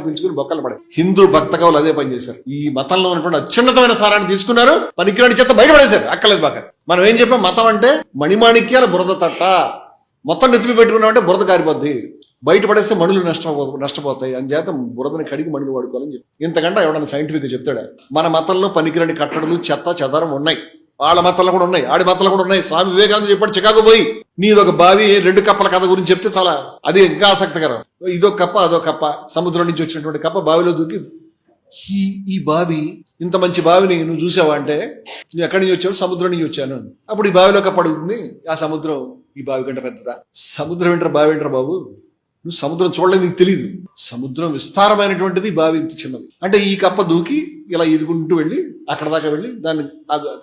పిలుచుకుని బొక్కలు పడే హిందూ భక్త కవులు అదే పని చేశారు. ఈ మతంలో ఉన్నటువంటి అత్యున్నతమైన సారాన్ని తీసుకున్నారు, పనికిరాని చేత బయటపడేశారు. అక్కర్లేదు బాగా. మనం ఏం చెప్పాం, మతం అంటే మణిమాణిక్యాల బురద తట్ట, మొత్తం నెత్తిమి పెట్టుకున్నామంటే బురద కారిపోద్ది, బయటపడేస్తే మణులు నష్టపోతాయి అని చేత బురదని కడిగి మణులు వాడుకోవాలని చెప్పి. ఇంతకంటే ఎవడన్నా సైంటిఫిక్ గా చెప్తాడా? మన మతంలో పనికిరాని కట్టడలు చెత్త చెదారం ఉన్నాయి, వాళ్ళ మతంలో కూడా ఉన్నాయి, ఆడి మతంలో కూడా ఉన్నాయి. స్వామి వివేకానంద చెప్పాడు, చికాగో పోయి నీదొక బావి 2 కప్పల కథ గురించి చెప్తే చాలా అది ఇంకా ఆసక్తికరం. ఇదొక కప్ప అదో కప్ప, సముద్రం నుంచి వచ్చినటువంటి కప్ప బావిలో దూకి ఈ బావి, ఇంత మంచి బావిని నువ్వు చూసావా అంటే, నువ్వు ఎక్కడి నుంచి వచ్చావు? సముద్రం నుంచి వచ్చాను. అప్పుడు ఈ బావిలో కప్ప అడుగుతుంది, ఆ సముద్రం ఈ బావి కంటే పెద్దదా? సముద్రం ఏంటరా బావి ఏంటరా బాబు, నువ్వు సముద్రం చూడలేదు, నీకు తెలియదు. సముద్రం విస్తారమైనటువంటిది, బావి ఇంత చిన్నది. అంటే ఈ కప్ప దూకి ఇలా ఈదుకుంటూ వెళ్ళి అక్కడ దాకా వెళ్ళి దాన్ని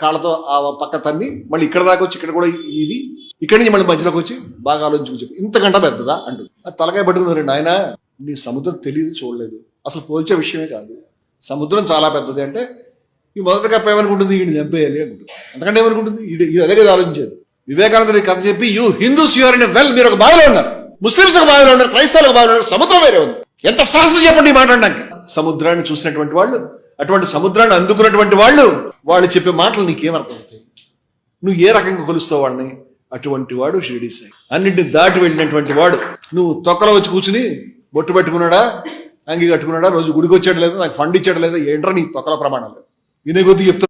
కాళ్ళతో ఆ పక్క తన్ని మళ్ళీ ఇక్కడ దాకా వచ్చి ఇక్కడ కూడా ఇది ఇక్కడి నుంచి మళ్ళీ మధ్యలోకి వచ్చి బాగా ఆలోచించుకు చెప్పి ఇంతకంటే పెద్దదా అంటూ ఆ తలకాయ పట్టుకున్నారండి. ఆయన నీ సముద్రం తెలియదు, చూడలేదు, అసలు పోల్చే విషయమే కాదు. సముద్రం చాలా పెద్దది అంటే ఈ మొదటి కప్ప ఏమనుకుంటుంది, ఈయన చంపేయాలి అనుకుంటుంది. అంతకంటే ఏమనుకుంటుంది, అదే కదా ఆలోచించేది. వివేకానంద కథ చెప్పి you Hindus you are in well, మీరు ఒక బావిలో ఉన్నారు, ముస్లింస్ ఒక బావిలో ఉన్నారు, క్రైస్తవులకు బావిలో ఉన్నారు, సముద్రం వేరే ఉంది. ఎంత సహజం చెప్పండి మాట్లాడడానికి. సముద్రాన్ని చూసినటువంటి వాళ్ళు, అటువంటి సముద్రాన్ని అందుకున్నటువంటి వాళ్ళు చెప్పే మాటలు నీకేమర్థమవుతాయి? నువ్వు ఏ రకంగా కొలుస్తావు వాళ్ళని? అటువంటి వాడు షిరిడీ సాయి. అన్నింటిని దాటి వెళ్ళినటువంటి వాడు. నువ్వు తొక్కలో వచ్చి కూర్చుని బొట్టు పెట్టుకున్నాడా, అంగి కట్టుకున్నాడా, రోజు గుడికి వచ్చాడు లేదా, నాకు ఫండ్ ఇచ్చాడు లేదా, ఏంట్రా నీ తొక్కల ప్రమాణాలు వినే కొద్ది చెప్తా.